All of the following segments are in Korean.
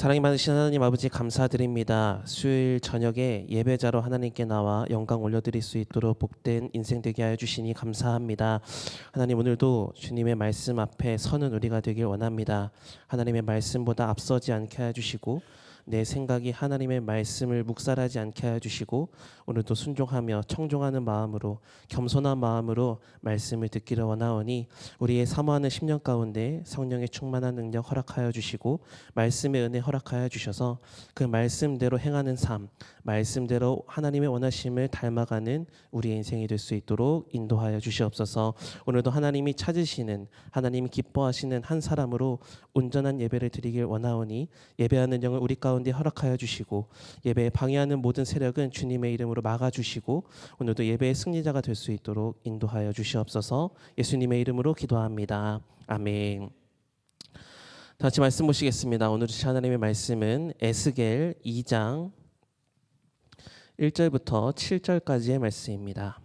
사랑이 많으신 하나님 아버지 감사드립니다. 수요일 저녁에 예배자로 하나님께 나와 영광 올려드릴 수 있도록 복된 인생 되게 하여 주시니 감사합니다. 하나님 오늘도 주님의 말씀 앞에 서는 우리가 되길 원합니다. 하나님의 말씀보다 앞서지 않게 하여 주시고 내 생각이 하나님의 말씀을 묵살하지 않게 하여 주시고 오늘도 순종하며 청종하는 마음으로 겸손한 마음으로 말씀을 듣기를 원하오니 우리의 사모하는 10년 가운데 성령의 충만한 능력 허락하여 주시고 말씀의 은혜 허락하여 주셔서 그 말씀대로 행하는 삶, 말씀대로 하나님의 원하심을 닮아가는 우리의 인생이 될 수 있도록 인도하여 주시옵소서. 오늘도 하나님이 찾으시는, 하나님이 기뻐하시는 한 사람으로 온전한 예배를 드리길 원하오니 예배하는 영을 우리 가운데 허락하여 주시고 예배에 방해하는 모든 세력은 주님의 이름으로 막아주시고 오늘도 예배의 승리자가 될 수 있도록 인도하여 주시옵소서. 예수님의 이름으로 기도합니다. 아멘. 다 같이 말씀 보시겠습니다. 오늘 주신 하나님의 말씀은 에스겔 2장 1절부터 7절까지의 말씀입니다.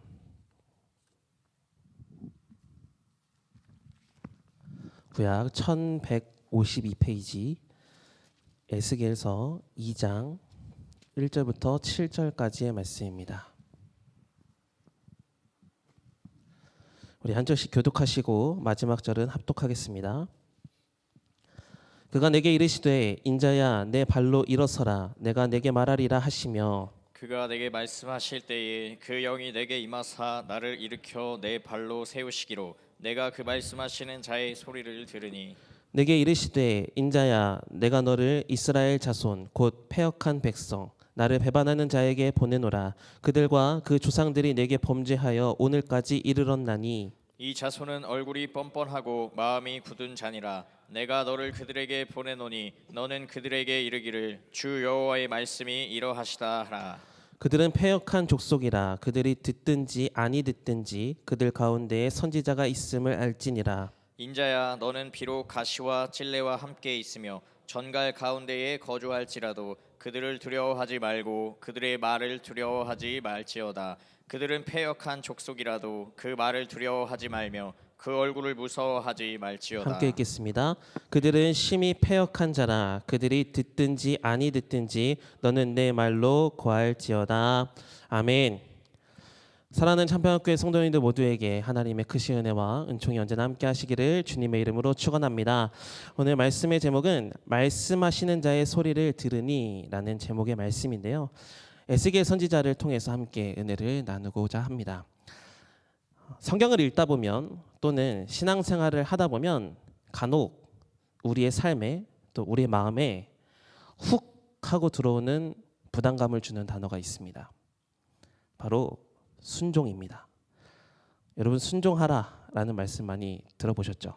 구약 1152페이지 에스겔서 2장 1절부터 7절까지의 말씀입니다. 우리 한 절씩 교독하시고 마지막 절은 합독하겠습니다. 그가 내게 이르시되 인자야 내 발로 일어서라 내가 내게 말하리라 하시며 그가 내게 말씀하실 때에 그 영이 내게 임하사 나를 일으켜 내 발로 세우시기로 내가 그 말씀하시는 자의 소리를 들으니 내게 이르시되 인자야 내가 너를 이스라엘 자손 곧 패역한 백성 나를 배반하는 자에게 보내노라 그들과 그 조상들이 내게 범죄하여 오늘까지 이르렀나니 이 자손은 얼굴이 뻔뻔하고 마음이 굳은 자니라 내가 너를 그들에게 보내노니 너는 그들에게 이르기를 주 여호와의 말씀이 이러하시다 하라. 그들은 패역한 족속이라 그들이 듣든지 아니 듣든지 그들 가운데에 선지자가 있음을 알지니라. 인자야 너는 비록 가시와 찔레와 함께 있으며 전갈 가운데에 거주할지라도 그들을 두려워하지 말고 그들의 말을 두려워하지 말지어다. 그들은 패역한 족속이라도 그 말을 두려워하지 말며 그 얼굴을 무서워하지 말지어다. 함께 읽겠습니다. 그들은 심히 패역한 자라 그들이 듣든지 아니 듣든지 너는 내 말로 고할지어다. 아멘. 사랑하는 참평학교의 성도님들 모두에게 하나님의 크신 은혜와 은총이 언제나 함께 하시기를 주님의 이름으로 축원합니다. 오늘 말씀의 제목은 말씀하시는 자의 소리를 들으니 라는 제목의 말씀인데요. 에스겔 선지자를 통해서 함께 은혜를 나누고자 합니다. 성경을 읽다 보면 또는 신앙생활을 하다 보면 간혹 우리의 삶에 또 우리의 마음에 훅 하고 들어오는 부담감을 주는 단어가 있습니다. 바로 순종입니다. 여러분 순종하라라는 말씀 많이 들어보셨죠?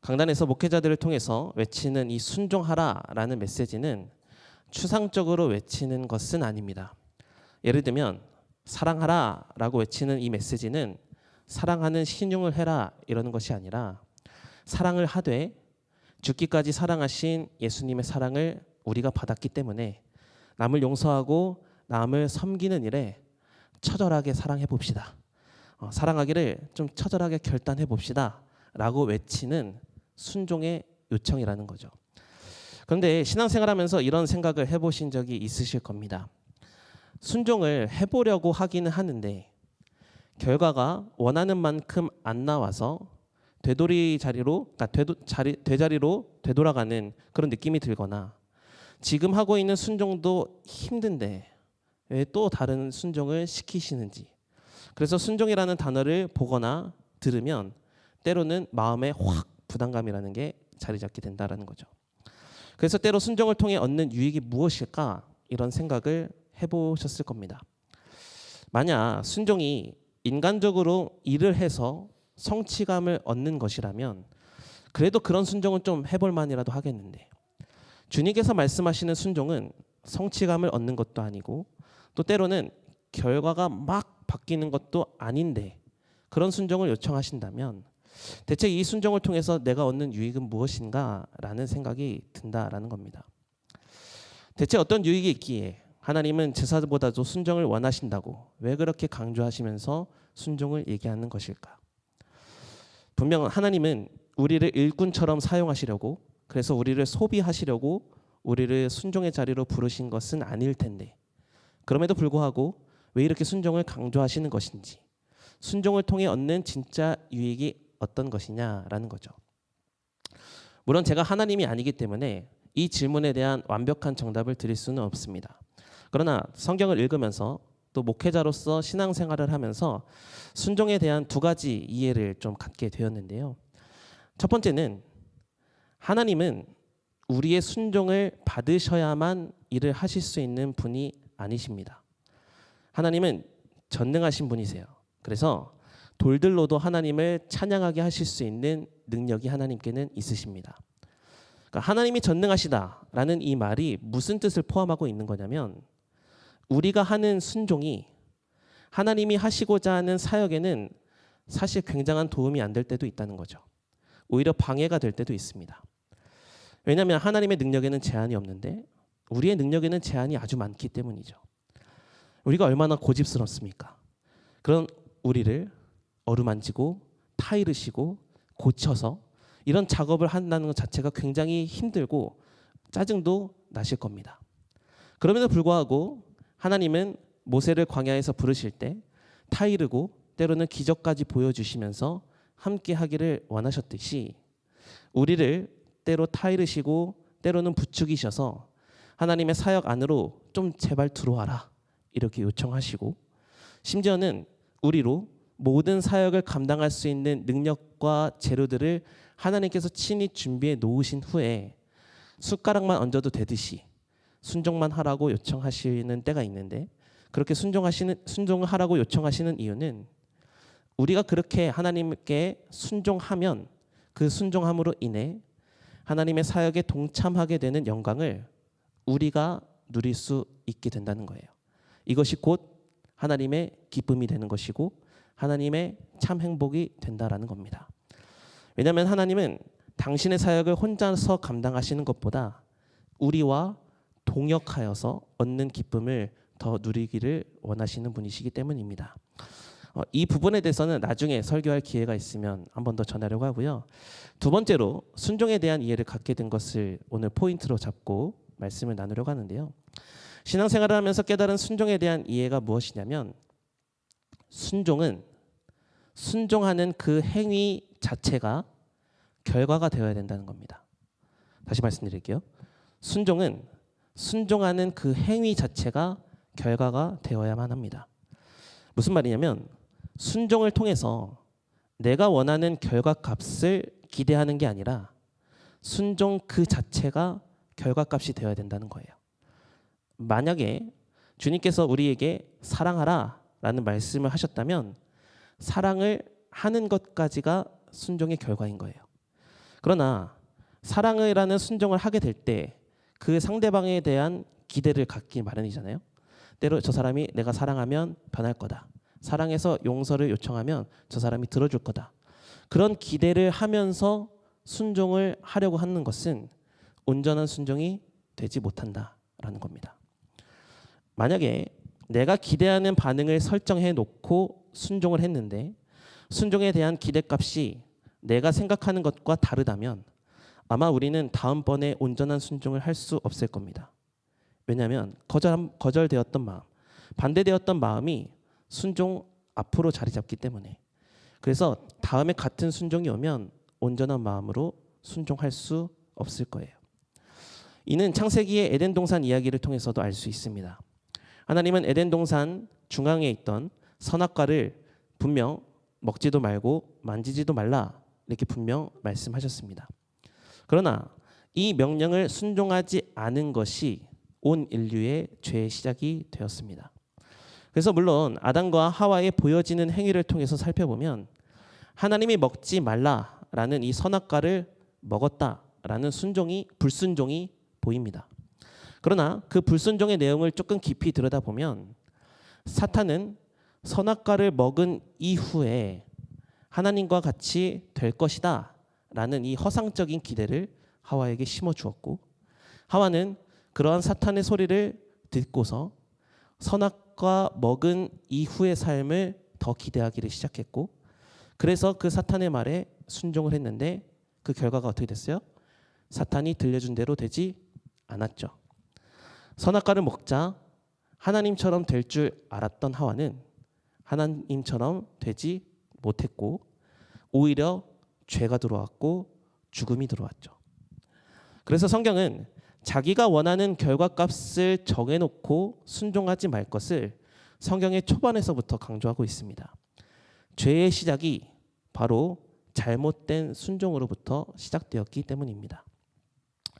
강단에서 목회자들을 통해서 외치는 이 순종하라라는 메시지는 추상적으로 외치는 것은 아닙니다. 예를 들면 사랑하라라고 외치는 이 메시지는 사랑하는 신용을 해라 이러는 것이 아니라 사랑을 하되 죽기까지 사랑하신 예수님의 사랑을 우리가 받았기 때문에 남을 용서하고 남을 섬기는 일에 처절하게 사랑해 봅시다. 사랑하기를 좀 처절하게 결단해 봅시다 라고 외치는 순종의 요청이라는 거죠. 그런데 신앙생활하면서 이런 생각을 해보신 적이 있으실 겁니다. 순종을 해보려고 하기는 하는데 결과가 원하는 만큼 안 나와서 되돌이 자리로, 그러니까 되자리로 되돌아가는 그런 느낌이 들거나 지금 하고 있는 순종도 힘든데 왜 또 다른 순종을 시키시는지. 그래서 순종이라는 단어를 보거나 들으면 때로는 마음에 확 부담감이라는 게 자리 잡게 된다는 거죠. 그래서 때로 순종을 통해 얻는 유익이 무엇일까 이런 생각을 해보셨을 겁니다. 만약 순종이 인간적으로 일을 해서 성취감을 얻는 것이라면 그래도 그런 순종은 좀 해볼 만이라도 하겠는데 주님께서 말씀하시는 순종은 성취감을 얻는 것도 아니고 또 때로는 결과가 막 바뀌는 것도 아닌데 그런 순종을 요청하신다면 대체 이 순종을 통해서 내가 얻는 유익은 무엇인가 라는 생각이 든다라는 겁니다. 대체 어떤 유익이 있기에 하나님은 제사보다도 순종을 원하신다고 왜 그렇게 강조하시면서 순종을 얘기하는 것일까? 분명 하나님은 우리를 일꾼처럼 사용하시려고 그래서 우리를 소비하시려고 우리를 순종의 자리로 부르신 것은 아닐 텐데 그럼에도 불구하고 왜 이렇게 순종을 강조하시는 것인지, 순종을 통해 얻는 진짜 유익이 어떤 것이냐라는 거죠. 물론 제가 하나님이 아니기 때문에 이 질문에 대한 완벽한 정답을 드릴 수는 없습니다. 그러나 성경을 읽으면서 또 목회자로서 신앙생활을 하면서 순종에 대한 두 가지 이해를 좀 갖게 되었는데요. 첫 번째는 하나님은 우리의 순종을 받으셔야만 일을 하실 수 있는 분이 아니십니다. 하나님은 전능하신 분이세요. 그래서 돌들로도 하나님을 찬양하게 하실 수 있는 능력이 하나님께는 있으십니다. 그러니까 하나님이 전능하시다라는 이 말이 무슨 뜻을 포함하고 있는 거냐면 우리가 하는 순종이 하나님이 하시고자 하는 사역에는 사실 굉장한 도움이 안 될 때도 있다는 거죠. 오히려 방해가 될 때도 있습니다. 왜냐하면 하나님의 능력에는 제한이 없는데 우리의 능력에는 제한이 아주 많기 때문이죠. 우리가 얼마나 고집스럽습니까? 그런 우리를 어루만지고 타이르시고 고쳐서 이런 작업을 한다는 것 자체가 굉장히 힘들고 짜증도 나실 겁니다. 그럼에도 불구하고 하나님은 모세를 광야에서 부르실 때 타이르고 때로는 기적까지 보여주시면서 함께 하기를 원하셨듯이 우리를 때로 타이르시고 때로는 부추기셔서 하나님의 사역 안으로 좀 제발 들어와라 이렇게 요청하시고 심지어는 우리로 모든 사역을 감당할 수 있는 능력과 재료들을 하나님께서 친히 준비해 놓으신 후에 숟가락만 얹어도 되듯이 순종만 하라고 요청하시는 때가 있는데 그렇게 순종을 하라고 요청하시는 이유는 우리가 그렇게 하나님께 순종하면 그 순종함으로 인해 하나님의 사역에 동참하게 되는 영광을 우리가 누릴 수 있게 된다는 거예요. 이것이 곧 하나님의 기쁨이 되는 것이고 하나님의 참 행복이 된다라는 겁니다. 왜냐하면 하나님은 당신의 사역을 혼자서 감당하시는 것보다 우리와 동역하여서 얻는 기쁨을 더 누리기를 원하시는 분이시기 때문입니다. 이 부분에 대해서는 나중에 설교할 기회가 있으면 한 번 더 전하려고 하고요. 두 번째로 순종에 대한 이해를 갖게 된 것을 오늘 포인트로 잡고 말씀을 나누려고 하는데요. 신앙생활을 하면서 깨달은 순종에 대한 이해가 무엇이냐면 순종은 순종하는 그 행위 자체가 결과가 되어야 된다는 겁니다. 다시 말씀드릴게요. 순종은 순종하는 그 행위 자체가 결과가 되어야만 합니다. 무슨 말이냐면 순종을 통해서 내가 원하는 결과값을 기대하는 게 아니라 순종 그 자체가 결과값이 되어야 된다는 거예요. 만약에 주님께서 우리에게 사랑하라 라는 말씀을 하셨다면 사랑을 하는 것까지가 순종의 결과인 거예요. 그러나 사랑이라는 순종을 하게 될 때 그 상대방에 대한 기대를 갖기 마련이잖아요. 때로 저 사람이 내가 사랑하면 변할 거다. 사랑해서 용서를 요청하면 저 사람이 들어줄 거다. 그런 기대를 하면서 순종을 하려고 하는 것은 온전한 순종이 되지 못한다라는 겁니다. 만약에 내가 기대하는 반응을 설정해 놓고 순종을 했는데 순종에 대한 기대값이 내가 생각하는 것과 다르다면 아마 우리는 다음번에 온전한 순종을 할 수 없을 겁니다. 왜냐하면 거절되었던 마음, 반대되었던 마음이 순종 앞으로 자리 잡기 때문에 그래서 다음에 같은 순종이 오면 온전한 마음으로 순종할 수 없을 거예요. 이는 창세기의 에덴 동산 이야기를 통해서도 알 수 있습니다. 하나님은 에덴 동산 중앙에 있던 선악과를 분명 먹지도 말고 만지지도 말라 이렇게 분명 말씀하셨습니다. 그러나 이 명령을 순종하지 않은 것이 온 인류의 죄의 시작이 되었습니다. 그래서 물론 아담과 하와의 보여지는 행위를 통해서 살펴보면 하나님이 먹지 말라라는 이 선악과를 먹었다라는 불순종이 보입니다. 그러나 그 불순종의 내용을 조금 깊이 들여다보면 사탄은 선악과를 먹은 이후에 하나님과 같이 될 것이다 라는 이 허상적인 기대를 하와에게 심어주었고 하와는 그러한 사탄의 소리를 듣고서 선악과 먹은 이후의 삶을 더 기대하기를 시작했고 그래서 그 사탄의 말에 순종을 했는데 그 결과가 어떻게 됐어요? 사탄이 들려준 대로 되지 않았죠. 선악과를 먹자 하나님처럼 될 줄 알았던 하와는 하나님처럼 되지 못했고 오히려 죄가 들어왔고 죽음이 들어왔죠. 그래서 성경은 자기가 원하는 결과값을 정해놓고 순종하지 말 것을 성경의 초반에서부터 강조하고 있습니다. 죄의 시작이 바로 잘못된 순종으로부터 시작되었기 때문입니다.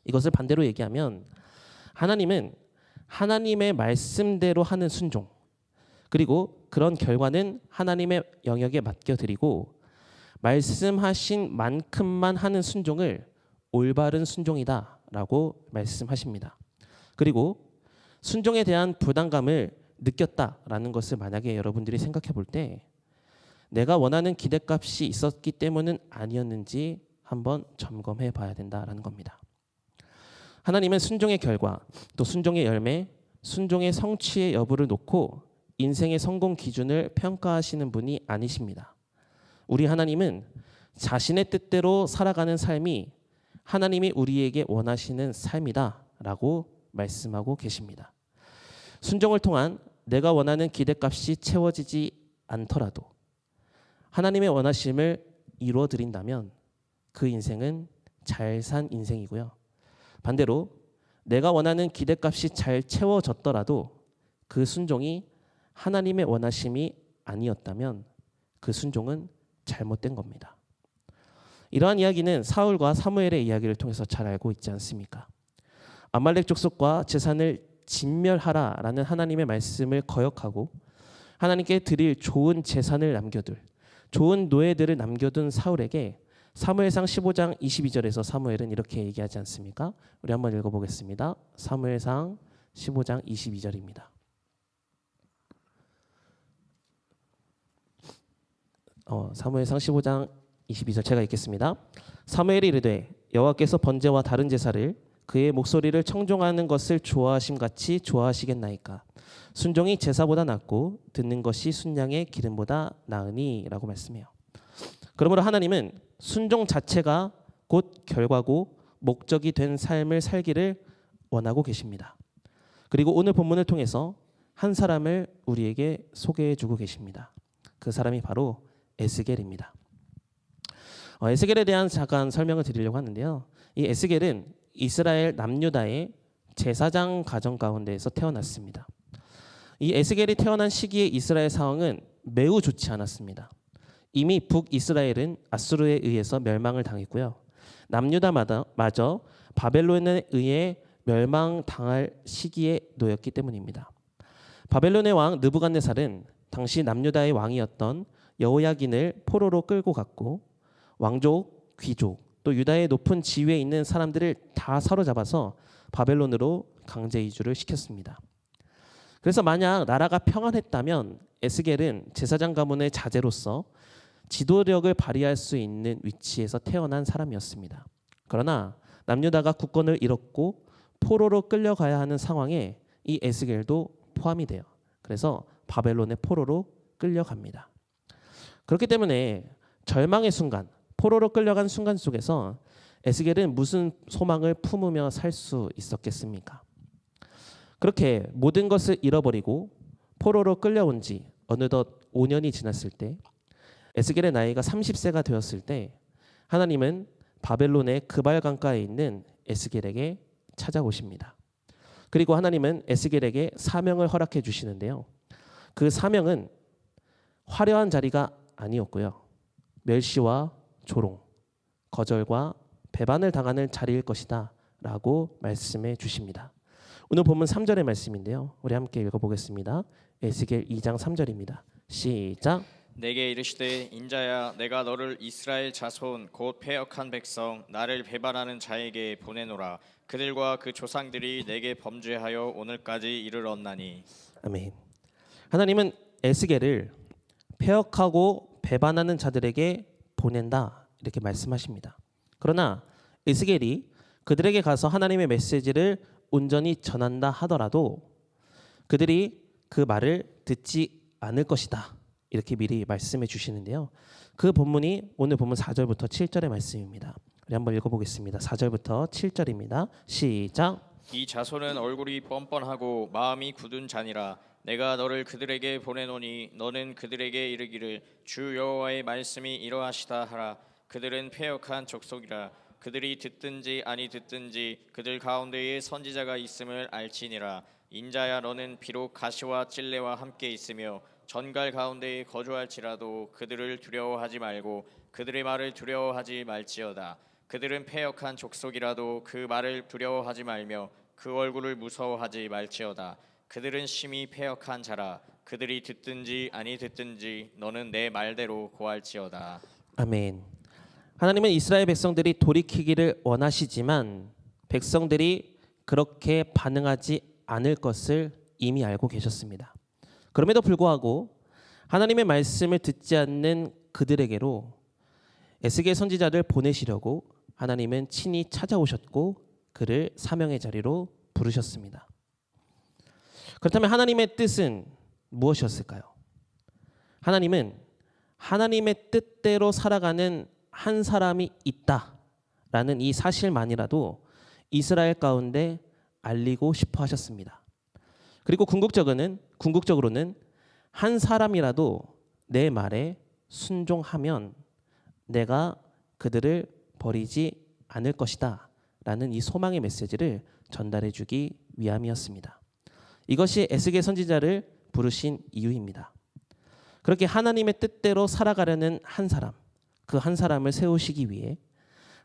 이것을 반대로 얘기하면 하나님은 하나님의 말씀대로 하는 순종, 그리고 그런 결과는 하나님의 영역에 맡겨드리고 말씀하신 만큼만 하는 순종을 올바른 순종이다라고 말씀하십니다. 그리고 순종에 대한 부담감을 느꼈다라는 것을 만약에 여러분들이 생각해 볼 때 내가 원하는 기대값이 있었기 때문은 아니었는지 한번 점검해 봐야 된다라는 겁니다. 하나님은 순종의 결과, 또 순종의 열매, 순종의 성취의 여부를 놓고 인생의 성공 기준을 평가하시는 분이 아니십니다. 우리 하나님은 자신의 뜻대로 살아가는 삶이 하나님이 우리에게 원하시는 삶이다라고 말씀하고 계십니다. 순종을 통한 내가 원하는 기대값이 채워지지 않더라도 하나님의 원하심을 이루어 드린다면 그 인생은 잘 산 인생이고요. 반대로 내가 원하는 기대값이 잘 채워졌더라도 그 순종이 하나님의 원하심이 아니었다면 그 순종은 잘못된 겁니다. 이러한 이야기는 사울과 사무엘의 이야기를 통해서 잘 알고 있지 않습니까? 아말렉 족속과 재산을 진멸하라라는 하나님의 말씀을 거역하고 하나님께 드릴 좋은 재산을 남겨둘 좋은 노예들을 남겨둔 사울에게 사무엘상 15장 22절에서 사무엘은 이렇게 얘기하지 않습니까? 우리 한번 읽어보겠습니다. 사무엘상 15장 22절입니다. 사무엘상 15장 22절 제가 읽겠습니다. 사무엘이 이르되 여호와께서 번제와 다른 제사를 그의 목소리를 청종하는 것을 좋아하심 같이 좋아하시겠나이까? 순종이 제사보다 낫고 듣는 것이 순양의 기름보다 나으니 라고 말씀해요. 그러므로 하나님은 순종 자체가 곧 결과고 목적이 된 삶을 살기를 원하고 계십니다. 그리고 오늘 본문을 통해서 한 사람을 우리에게 소개해 주고 계십니다. 그 사람이 바로 에스겔입니다. 에스겔에 대한 잠깐 설명을 드리려고 하는데요. 이 에스겔은 이스라엘 남유다의 제사장 가정 가운데에서 태어났습니다. 이 에스겔이 태어난 시기의 이스라엘 상황은 매우 좋지 않았습니다. 이미 북이스라엘은 아수르에 의해서 멸망을 당했고요. 남유다마저 바벨론에 의해 멸망당할 시기에 놓였기 때문입니다. 바벨론의 왕 느부갓네살은 당시 남유다의 왕이었던 여호야긴을 포로로 끌고 갔고 왕족, 귀족, 또 유다의 높은 지위에 있는 사람들을 다 사로잡아서 바벨론으로 강제 이주를 시켰습니다. 그래서 만약 나라가 평안했다면 에스겔은 제사장 가문의 자제로서 지도력을 발휘할 수 있는 위치에서 태어난 사람이었습니다. 그러나 남유다가 국권을 잃었고 포로로 끌려가야 하는 상황에 이 에스겔도 포함이 돼요. 그래서 바벨론의 포로로 끌려갑니다. 그렇기 때문에 절망의 순간, 포로로 끌려간 순간 속에서 에스겔은 무슨 소망을 품으며 살 수 있었겠습니까? 그렇게 모든 것을 잃어버리고 포로로 끌려온 지 어느덧 5년이 지났을 때 에스겔의 나이가 30세가 되었을 때 하나님은 바벨론의 그발 강가에 있는 에스겔에게 찾아오십니다. 그리고 하나님은 에스겔에게 사명을 허락해 주시는데요. 그 사명은 화려한 자리가 아니었고요. 멸시와 조롱, 거절과 배반을 당하는 자리일 것이다 라고 말씀해 주십니다. 오늘 본문 3절의 말씀인데요. 우리 함께 읽어보겠습니다. 에스겔 2장 3절입니다. 시작. 내게 이르시되 인자야 내가 너를 이스라엘 자손 곧 패역한 백성 나를 배반하는 자에게 보내노라. 그들과 그 조상들이 내게 범죄하여 오늘까지 이르렀나니. 아멘. 하나님은 에스겔을 패역하고 배반하는 자들에게 보낸다 이렇게 말씀하십니다. 그러나 에스겔이 그들에게 가서 하나님의 메시지를 온전히 전한다 하더라도 그들이 그 말을 듣지 않을 것이다 이렇게 미리 말씀해 주시는데요. 그 본문이 오늘 본문 4절부터 7절의 말씀입니다. 우리 한번 읽어보겠습니다. 4절부터 7절입니다. 시작. 이 자손은 얼굴이 뻔뻔하고 마음이 굳은 자니라. 내가 너를 그들에게 보내노니 너는 그들에게 이르기를 주 여호와의 말씀이 이러하시다 하라. 그들은 패역한 족속이라. 그들이 듣든지 아니 듣든지 그들 가운데에 선지자가 있음을 알지니라. 인자야 너는 비록 가시와 찔레와 함께 있으며 전갈 가운데에 거주할지라도 그들을 두려워하지 말고 그들의 말을 두려워하지 말지어다. 그들은 패역한 족속이라도 그 말을 두려워하지 말며 그 얼굴을 무서워하지 말지어다. 그들은 심히 패역한 자라. 그들이 듣든지 아니 듣든지 너는 내 말대로 고할지어다. 아멘. 하나님은 이스라엘 백성들이 돌이키기를 원하시지만 백성들이 그렇게 반응하지 않을 것을 이미 알고 계셨습니다. 그럼에도 불구하고 하나님의 말씀을 듣지 않는 그들에게로 에스겔 선지자를 보내시려고 하나님은 친히 찾아오셨고 그를 사명의 자리로 부르셨습니다. 그렇다면 하나님의 뜻은 무엇이었을까요? 하나님은 하나님의 뜻대로 살아가는 한 사람이 있다라는 이 사실만이라도 이스라엘 가운데 알리고 싶어 하셨습니다. 그리고 궁극적으로는 한 사람이라도 내 말에 순종하면 내가 그들을 버리지 않을 것이다 라는 이 소망의 메시지를 전달해 주기 위함이었습니다. 이것이 에스겔 선지자를 부르신 이유입니다. 그렇게 하나님의 뜻대로 살아가려는 한 사람, 그 한 사람을 세우시기 위해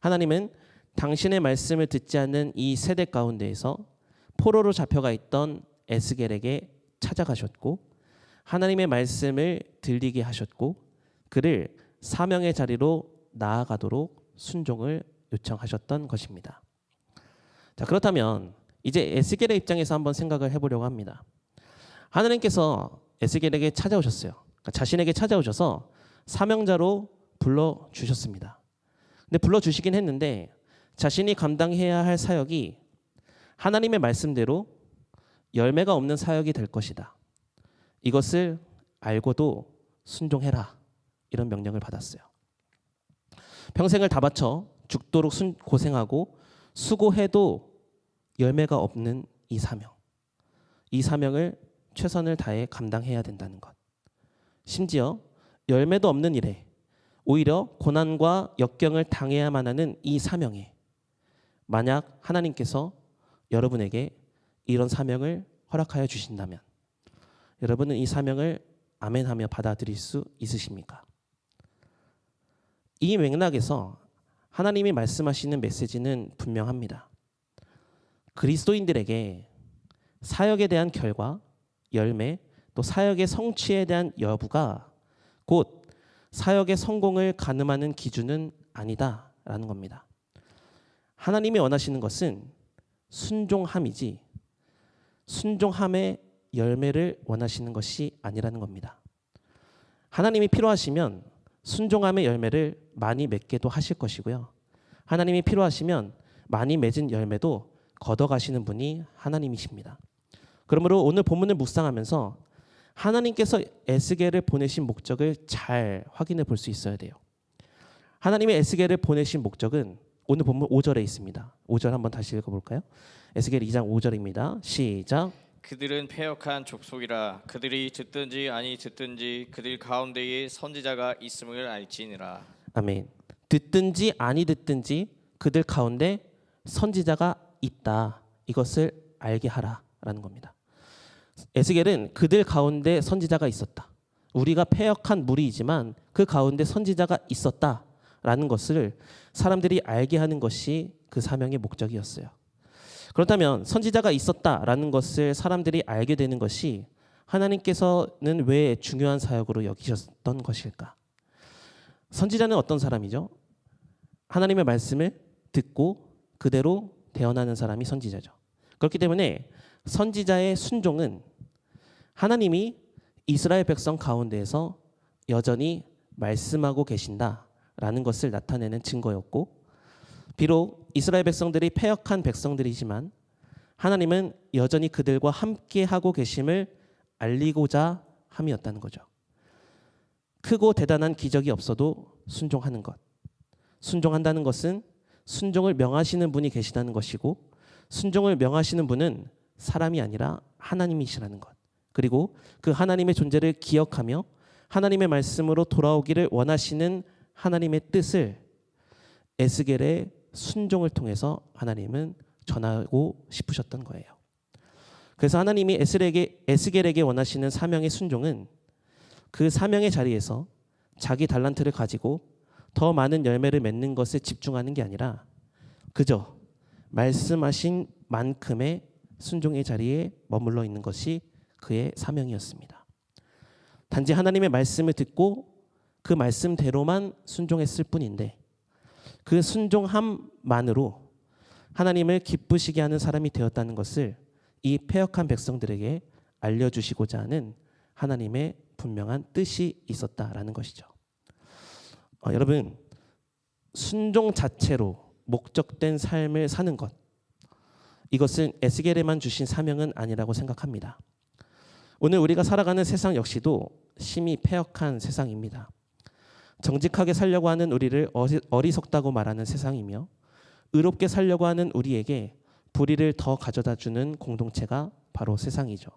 하나님은 당신의 말씀을 듣지 않는 이 세대 가운데에서 포로로 잡혀가 있던 에스겔에게 찾아가셨고 하나님의 말씀을 들리게 하셨고 그를 사명의 자리로 나아가도록 순종을 요청하셨던 것입니다. 자, 그렇다면 이제 에스겔의 입장에서 한번 생각을 해보려고 합니다. 하나님께서 에스겔에게 찾아오셨어요. 그러니까 자신에게 찾아오셔서 사명자로 불러주셨습니다. 근데 불러주시긴 했는데 자신이 감당해야 할 사역이 하나님의 말씀대로 열매가 없는 사역이 될 것이다. 이것을 알고도 순종해라. 이런 명령을 받았어요. 평생을 다 바쳐 죽도록 고생하고 수고해도 열매가 없는 이 사명. 이 사명을 최선을 다해 감당해야 된다는 것. 심지어 열매도 없는 일에 오히려 고난과 역경을 당해야만 하는 이 사명에 만약 하나님께서 여러분에게 이런 사명을 허락하여 주신다면 여러분은 이 사명을 아멘하며 받아들일 수 있으십니까? 이 맥락에서 하나님이 말씀하시는 메시지는 분명합니다. 그리스도인들에게 사역에 대한 결과, 열매, 또 사역의 성취에 대한 여부가 곧 사역의 성공을 가늠하는 기준은 아니다라는 겁니다. 하나님이 원하시는 것은 순종함이지 순종함의 열매를 원하시는 것이 아니라는 겁니다. 하나님이 필요하시면 순종함의 열매를 많이 맺게도 하실 것이고요. 하나님이 필요하시면 많이 맺은 열매도 걷어가시는 분이 하나님이십니다. 그러므로 오늘 본문을 묵상하면서 하나님께서 에스겔을 보내신 목적을 잘 확인해 볼 수 있어야 돼요. 하나님의 에스겔을 보내신 목적은 오늘 본문 5절에 있습니다. 5절 한번 다시 읽어볼까요? 에스겔 2장 5절입니다. 시작. 그들은 패역한 족속이라. 그들이 듣든지 아니 듣든지 그들 가운데에 선지자가 있음을 알지니라. 아멘. 듣든지 아니 듣든지 그들 가운데 선지자가 있다. 이것을 알게 하라라는 겁니다. 에스겔은 그들 가운데 선지자가 있었다. 우리가 패역한 무리이지만 그 가운데 선지자가 있었다라는 것을 사람들이 알게 하는 것이 그 사명의 목적이었어요. 그렇다면 선지자가 있었다라는 것을 사람들이 알게 되는 것이 하나님께서는 왜 중요한 사역으로 여기셨던 것일까? 선지자는 어떤 사람이죠? 하나님의 말씀을 듣고 그대로 대언하는 사람이 선지자죠. 그렇기 때문에 선지자의 순종은 하나님이 이스라엘 백성 가운데에서 여전히 말씀하고 계신다라는 것을 나타내는 증거였고 비록 이스라엘 백성들이 패역한 백성들이지만 하나님은 여전히 그들과 함께 하고 계심을 알리고자 함이었다는 거죠. 크고 대단한 기적이 없어도 순종하는 것. 순종한다는 것은 순종을 명하시는 분이 계시다는 것이고 순종을 명하시는 분은 사람이 아니라 하나님이시라는 것. 그리고 그 하나님의 존재를 기억하며 하나님의 말씀으로 돌아오기를 원하시는 하나님의 뜻을 에스겔의 순종을 통해서 하나님은 전하고 싶으셨던 거예요. 그래서 하나님이 에스겔에게 원하시는 사명의 순종은 그 사명의 자리에서 자기 달란트를 가지고 더 많은 열매를 맺는 것에 집중하는 게 아니라 그저 말씀하신 만큼의 순종의 자리에 머물러 있는 것이 그의 사명이었습니다. 단지 하나님의 말씀을 듣고 그 말씀대로만 순종했을 뿐인데 그 순종함만으로 하나님을 기쁘시게 하는 사람이 되었다는 것을 이 패역한 백성들에게 알려주시고자 하는 하나님의 분명한 뜻이 있었다라는 것이죠. 여러분, 순종 자체로 목적된 삶을 사는 것, 이것은 에스겔에만 주신 사명은 아니라고 생각합니다. 오늘 우리가 살아가는 세상 역시도 심히 패역한 세상입니다. 정직하게 살려고 하는 우리를 어리석다고 말하는 세상이며 의롭게 살려고 하는 우리에게 불의를 더 가져다 주는 공동체가 바로 세상이죠.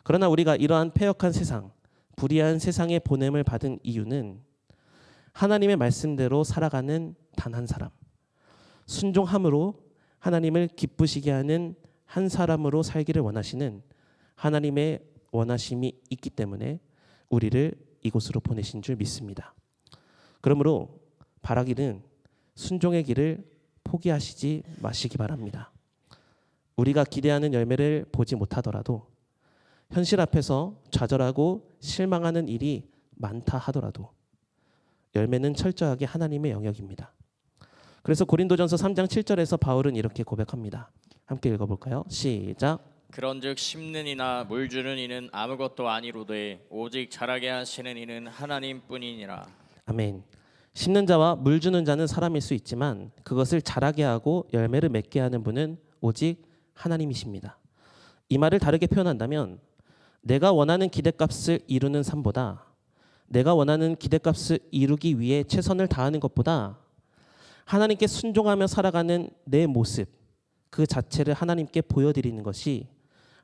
그러나 우리가 이러한 패역한 세상, 불의한 세상의 보냄을 받은 이유는 하나님의 말씀대로 살아가는 단 한 사람, 순종함으로 하나님을 기쁘시게 하는 한 사람으로 살기를 원하시는 하나님의 원하심이 있기 때문에 우리를 이곳으로 보내신 줄 믿습니다. 그러므로 바라기는 순종의 길을 포기하시지 마시기 바랍니다. 우리가 기대하는 열매를 보지 못하더라도 현실 앞에서 좌절하고 실망하는 일이 많다 하더라도 열매는 철저하게 하나님의 영역입니다. 그래서 고린도전서 3장 7절에서 바울은 이렇게 고백합니다. 함께 읽어볼까요? 시작. 그런즉 심는 이나 물 주는 이는 아무것도 아니로되 오직 자라게 하시는 이는 하나님뿐이니라. 아멘. 심는 자와 물 주는 자는 사람일 수 있지만 그것을 자라게 하고 열매를 맺게 하는 분은 오직 하나님이십니다. 이 말을 다르게 표현한다면 내가 원하는 기대값을 이루는 삶보다 내가 원하는 기대값을 이루기 위해 최선을 다하는 것보다 하나님께 순종하며 살아가는 내 모습 그 자체를 하나님께 보여드리는 것이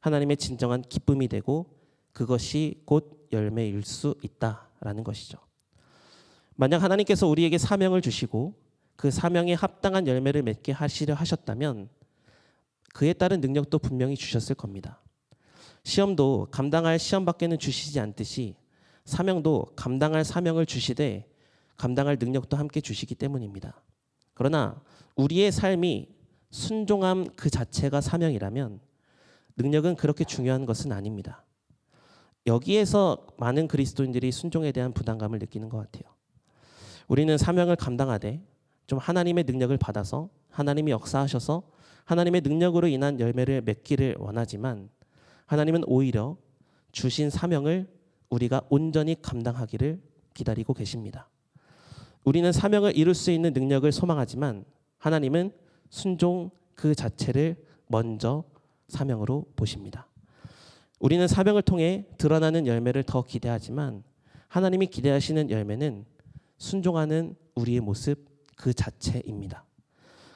하나님의 진정한 기쁨이 되고 그것이 곧 열매일 수 있다라는 것이죠. 만약 하나님께서 우리에게 사명을 주시고 그 사명에 합당한 열매를 맺게 하시려 하셨다면 그에 따른 능력도 분명히 주셨을 겁니다. 시험도 감당할 시험밖에는 주시지 않듯이 사명도 감당할 사명을 주시되 감당할 능력도 함께 주시기 때문입니다. 그러나 우리의 삶이 순종함 그 자체가 사명이라면 능력은 그렇게 중요한 것은 아닙니다. 여기에서 많은 그리스도인들이 순종에 대한 부담감을 느끼는 것 같아요. 우리는 사명을 감당하되 좀 하나님의 능력을 받아서 하나님이 역사하셔서 하나님의 능력으로 인한 열매를 맺기를 원하지만 하나님은 오히려 주신 사명을 우리가 온전히 감당하기를 기다리고 계십니다. 우리는 사명을 이룰 수 있는 능력을 소망하지만 하나님은 순종 그 자체를 먼저 사명으로 보십니다. 우리는 사명을 통해 드러나는 열매를 더 기대하지만 하나님이 기대하시는 열매는 순종하는 우리의 모습 그 자체입니다.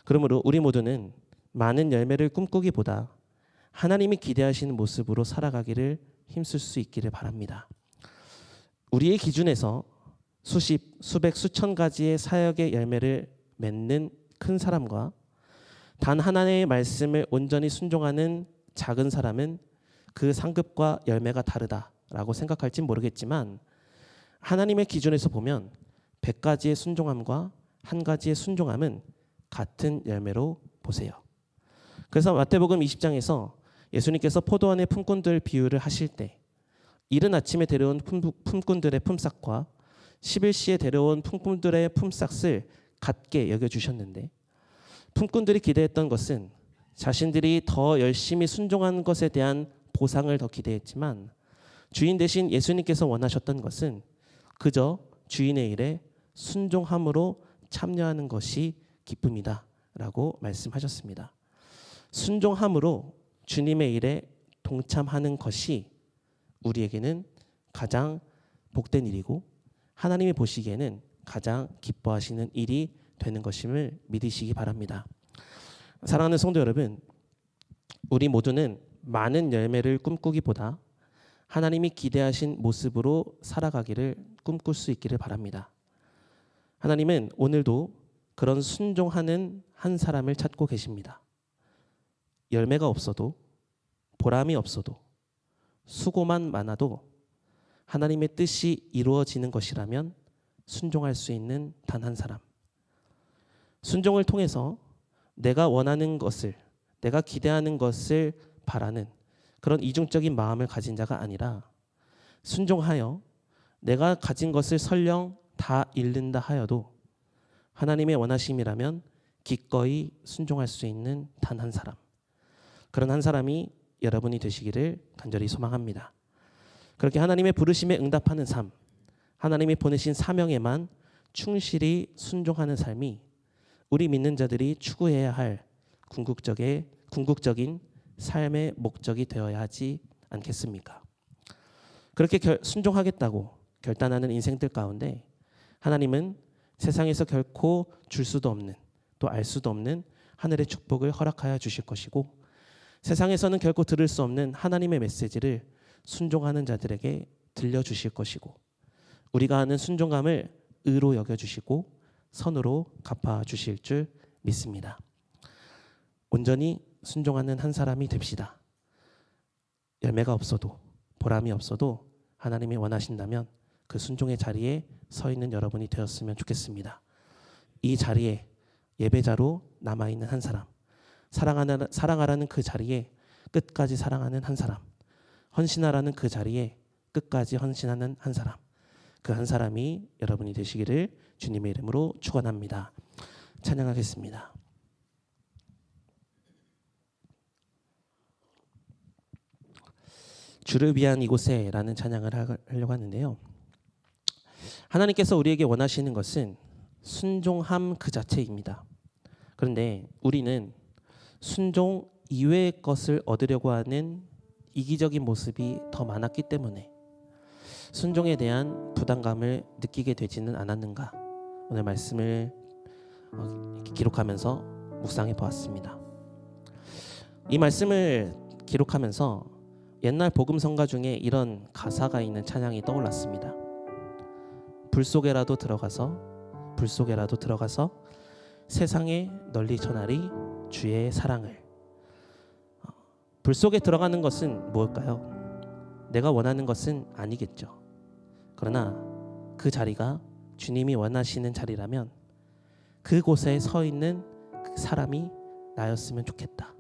그러므로 우리 모두는 많은 열매를 꿈꾸기보다 하나님이 기대하시는 모습으로 살아가기를 힘쓸 수 있기를 바랍니다. 우리의 기준에서 수십, 수백, 수천 가지의 사역의 열매를 맺는 큰 사람과 단 하나의 말씀을 온전히 순종하는 작은 사람은 그 상급과 열매가 다르다라고 생각할진 모르겠지만 하나님의 기준에서 보면 100가지의 순종함과 한 가지의 순종함은 같은 열매로 보세요. 그래서 마태복음 20장에서 예수님께서 포도원의 품꾼들 비유를 하실 때 이른 아침에 데려온 품꾼들의 품삯과 11시에 데려온 품꾼들의 품삯을 같게 여겨주셨는데 품꾼들이 기대했던 것은 자신들이 더 열심히 순종한 것에 대한 보상을 더 기대했지만 주인 대신 예수님께서 원하셨던 것은 그저 주인의 일에 순종함으로 참여하는 것이 기쁨이다 라고 말씀하셨습니다. 순종함으로 주님의 일에 동참하는 것이 우리에게는 가장 복된 일이고 하나님이 보시기에는 가장 기뻐하시는 일이 되는 것임을 믿으시기 바랍니다. 사랑하는 성도 여러분, 우리 모두는 많은 열매를 꿈꾸기보다 하나님이 기대하신 모습으로 살아가기를 꿈꿀 수 있기를 바랍니다. 하나님은 오늘도 그런 순종하는 한 사람을 찾고 계십니다. 열매가 없어도, 보람이 없어도, 수고만 많아도 하나님의 뜻이 이루어지는 것이라면 순종할 수 있는 단 한 사람. 순종을 통해서 내가 원하는 것을, 내가 기대하는 것을 바라는 그런 이중적인 마음을 가진 자가 아니라, 순종하여 내가 가진 것을 설령 다 잃는다 하여도 하나님의 원하심이라면 기꺼이 순종할 수 있는 단 한 사람. 그런 한 사람이 여러분이 되시기를 간절히 소망합니다. 그렇게 하나님의 부르심에 응답하는 삶, 하나님이 보내신 사명에만 충실히 순종하는 삶이 우리 믿는 자들이 추구해야 할 궁극적인 삶의 목적이 되어야 하지 않겠습니까? 그렇게 순종하겠다고 결단하는 인생들 가운데 하나님은 세상에서 결코 줄 수도 없는, 또 알 수도 없는 하늘의 축복을 허락하여 주실 것이고, 세상에서는 결코 들을 수 없는 하나님의 메시지를 순종하는 자들에게 들려주실 것이고, 우리가 하는 순종감을 의로 여겨주시고 선으로 갚아주실 줄 믿습니다. 온전히 순종하는 한 사람이 됩시다. 열매가 없어도, 보람이 없어도 하나님이 원하신다면 그 순종의 자리에 서 있는 여러분이 되었으면 좋겠습니다. 이 자리에 예배자로 남아있는 한 사람, 사랑하라는 그 자리에 끝까지 사랑하는 한 사람, 헌신하라는 그 자리에 끝까지 헌신하는 한 사람, 그 한 사람이 여러분이 되시기를 주님의 이름으로 축원합니다. 찬양하겠습니다. 주를 위한 이곳에 라는 찬양을 하려고 하는데요. 하나님께서 우리에게 원하시는 것은 순종함 그 자체입니다. 그런데 우리는 순종 이외의 것을 얻으려고 하는 이기적인 모습이 더 많았기 때문에 순종에 대한 부담감을 느끼게 되지는 않았는가, 오늘 말씀을 기록하면서 묵상해 보았습니다. 이 말씀을 기록하면서 옛날 복음성가 중에 이런 가사가 있는 찬양이 떠올랐습니다. 불 속에라도 들어가서 세상에 널리 전하리 주의 사랑을. 불 속에 들어가는 것은 무엇일까요? 내가 원하는 것은 아니겠죠. 그러나 그 자리가 주님이 원하시는 자리라면 그곳에 서 있는 그 사람이 나였으면 좋겠다.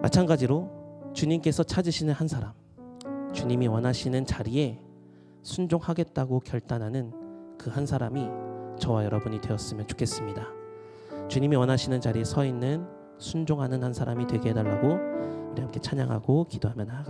마찬가지로 주님께서 찾으시는 한 사람, 주님이 원하시는 자리에 순종하겠다고 결단하는 그 한 사람이 저와 여러분이 되었으면 좋겠습니다. 주님이 원하시는 자리에 서 있는 순종하는 한 사람이 되게 해달라고 우리 함께 찬양하고 기도하며 나아가겠습니다.